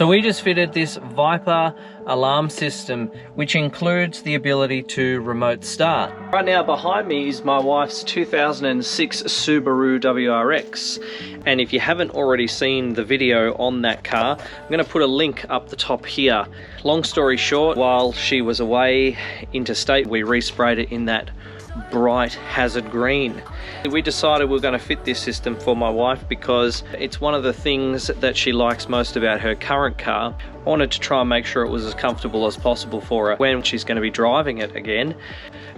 So we just fitted this Viper alarm system, which includes the ability to remote start. Right now behind me is my wife's 2006 Subaru WRX. And if you haven't already seen the video on that car, I'm going to put a link up the top here. Long story short, while she was away interstate, we resprayed it in that bright hazard green. We decided we're going to fit this system for my wife because it's one of the things that she likes most about her current car. I wanted to try and make sure it was as comfortable as possible for her when she's going to be driving it again,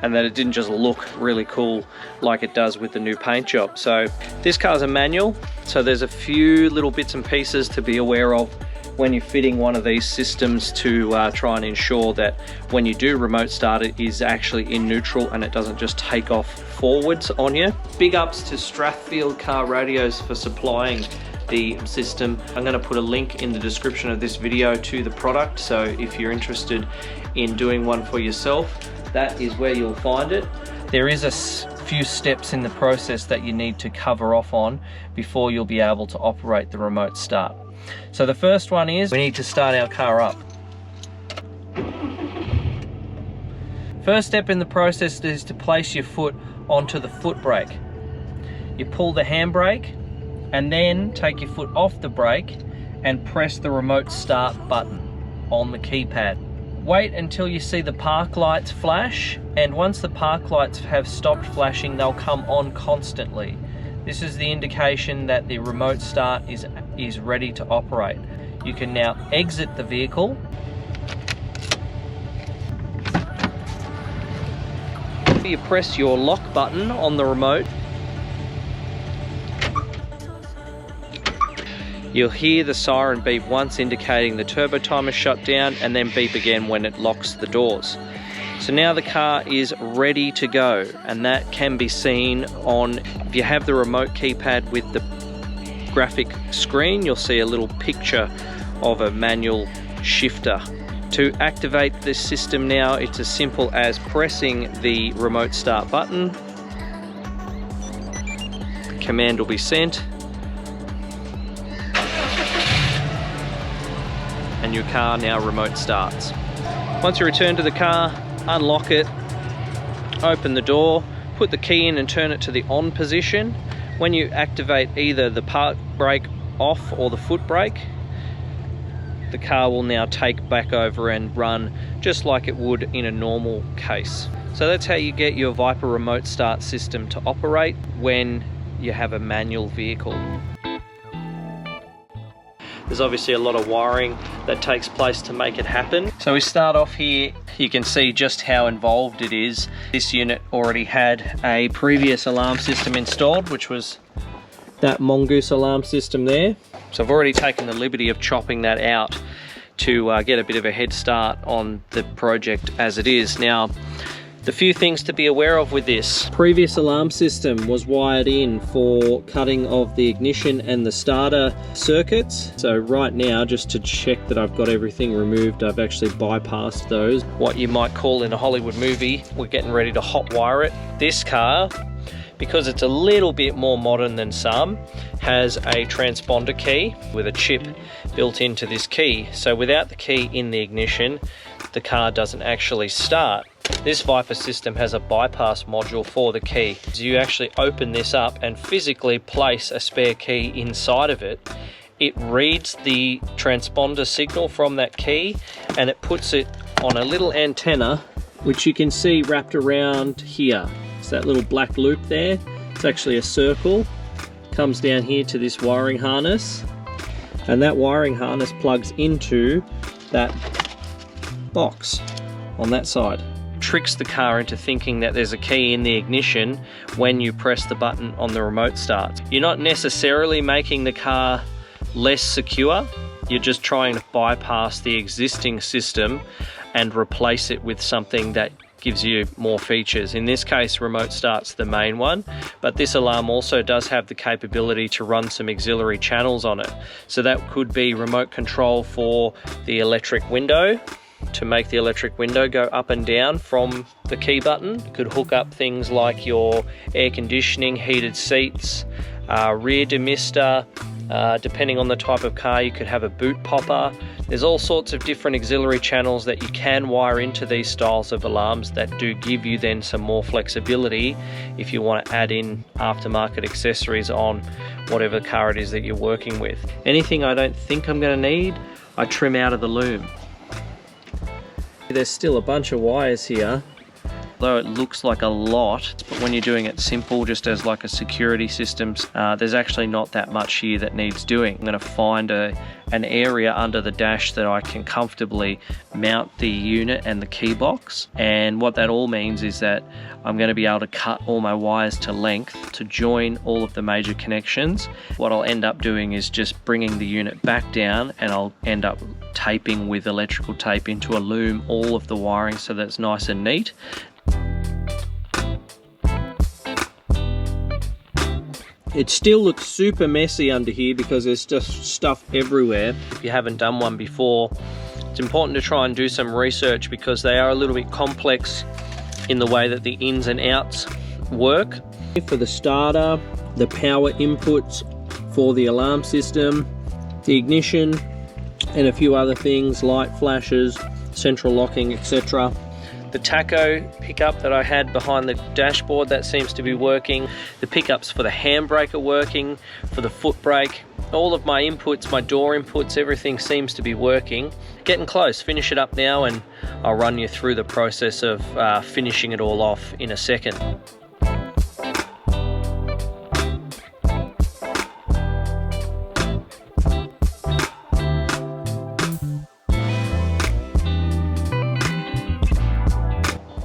and that it didn't just look really cool like it does with the new paint job. So this car's a manual, so there's a few little bits and pieces to be aware of when you're fitting one of these systems to try and ensure that when you do remote start it is actually in neutral and it doesn't just take off forwards on you. Big ups to Strathfield Car Radios for supplying the system. I'm going to put a link in the description of this video to the product, so if you're interested in doing one for yourself, that is where you'll find it. There is a few steps in the process that you need to cover off on before you'll be able to operate the remote start. So the first one is we need to start our car up. First step in the process is to place your foot onto the foot brake. You pull the handbrake and then take your foot off the brake and press the remote start button on the keypad. Wait until you see the park lights flash, and once the park lights have stopped flashing, they'll come on constantly. This is the indication that the remote start is ready to operate. You can now exit the vehicle. You press your lock button on the remote. You'll hear the siren beep once, indicating the turbo timer shut down, and then beep again when it locks the doors. So now the car is ready to go, and that can be seen on, if you have the remote keypad with the graphic screen, you'll see a little picture of a manual shifter. To activate this system now, it's as simple as pressing the remote start button. The command will be sent, and your car now remote starts. Once you return to the car, unlock it, open the door, put the key in and turn it to the on position. When you activate either the park brake off or the foot brake, the car will now take back over and run just like it would in a normal case. So that's how you get your Viper remote start system to operate when you have a manual vehicle. There's obviously a lot of wiring that takes place to make it happen. So we start off here, you can see just how involved it is. This unit already had a previous alarm system installed, which was that Mongoose alarm system there. So I've already taken the liberty of chopping that out to get a bit of a head start on the project as it is. Now, the few things to be aware of with this. Previous alarm system was wired in for cutting of the ignition and the starter circuits. So right now, just to check that I've got everything removed, I've actually bypassed those. What you might call in a Hollywood movie, we're getting ready to hot wire it. This car, because it's a little bit more modern than some, has a transponder key with a chip built into this key. So without the key in the ignition, the car doesn't actually start. This Viper system has a bypass module for the key. So you actually open this up and physically place a spare key inside of it. It reads the transponder signal from that key and it puts it on a little antenna, which you can see wrapped around here. It's that little black loop there. It's actually a circle. Comes down here to this wiring harness, and that wiring harness plugs into that box on that side. Tricks the car into thinking that there's a key in the ignition when you press the button on the remote start. You're not necessarily making the car less secure, you're just trying to bypass the existing system and replace it with something that gives you more features. In this case, remote start's the main one, but this alarm also does have the capability to run some auxiliary channels on it. So that could be remote control for the electric window, to make the electric window go up and down from the key button. You could hook up things like your air conditioning, heated seats, rear demister, Depending on the type of car, you could have a boot popper. There's all sorts of different auxiliary channels that you can wire into these styles of alarms that do give you then some more flexibility if you want to add in aftermarket accessories on whatever car it is that you're working with. Anything I don't think I'm going to need, I trim out of the loom. There's still a bunch of wires here, though it looks like a lot, but when you're doing it simple, just as like a security system, there's actually not that much here that needs doing. I'm going to find an area under the dash that I can comfortably mount the unit and the key box, and what that all means is that I'm going to be able to cut all my wires to length to join all of the major connections. What I'll end up doing is just bringing the unit back down, and I'll end up taping with electrical tape into a loom all of the wiring so that it's nice and neat. It still looks super messy under here because there's just stuff everywhere. If you haven't done one before, it's important to try and do some research because they are a little bit complex in the way that the ins and outs work. For the starter, the power inputs for the alarm system, the ignition, and a few other things, light flashes, central locking, etc. The tacho pickup that I had behind the dashboard, that seems to be working. The pickups for the handbrake are working, for the foot brake. All of my inputs, my door inputs, everything seems to be working. Getting close, finish it up now and I'll run you through the process of finishing it all off in a second.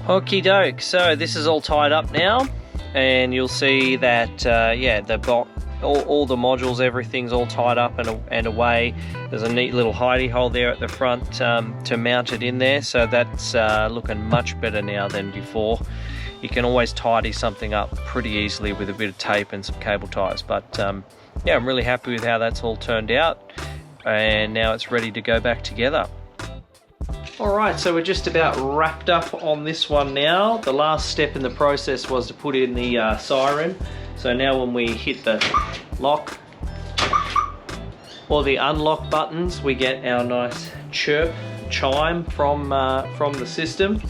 Okie doke, so this is all tied up now, and you'll see that yeah, all the modules, everything's all tied up and away. There's a neat little hidey hole there at the front to mount it in there, so that's looking much better now than before. You can always tidy something up pretty easily with a bit of tape and some cable ties, but yeah, I'm really happy with how that's all turned out, and now it's ready to go back together. Alright, so we're just about wrapped up on this one now. The last step in the process was to put in the siren. So now when we hit the lock or the unlock buttons, we get our nice chime from the system.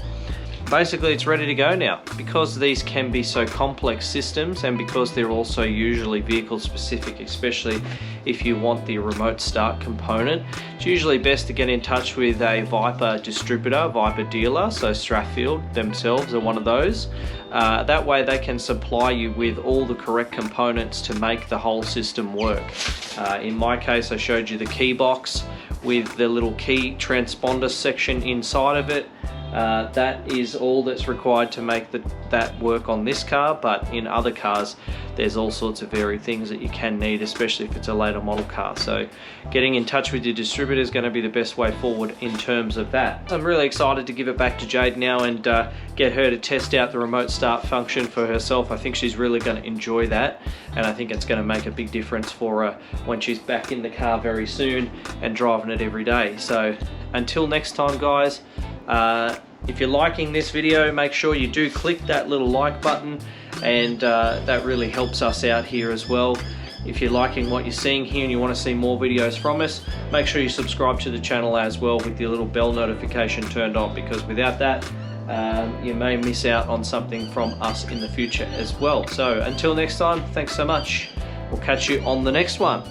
Basically it's ready to go now. Because these can be so complex systems, and because they're also usually vehicle specific, especially if you want the remote start component, it's usually best to get in touch with a Viper distributor, Viper dealer. So Strathfield themselves are one of those. That way they can supply you with all the correct components to make the whole system work. In my case, I showed you the key box with the little key transponder section inside of it. That is all that's required to make that work on this car, but in other cars there's all sorts of varied things that you can need, especially if it's a later model car. So getting in touch with your distributor is going to be the best way forward in terms of that. I'm really excited to give it back to Jade now and get her to test out the remote start function for herself. I think she's really going to enjoy that, and I think it's going to make a big difference for her when she's back in the car very soon and driving it every day. So until next time guys, if you're liking this video, make sure you do click that little like button, and that really helps us out here as well. If you're liking what you're seeing here and you want to see more videos from us, make sure you subscribe to the channel as well with the little bell notification turned on, because without that you may miss out on something from us in the future as well. So until next time, thanks so much. We'll catch you on the next one.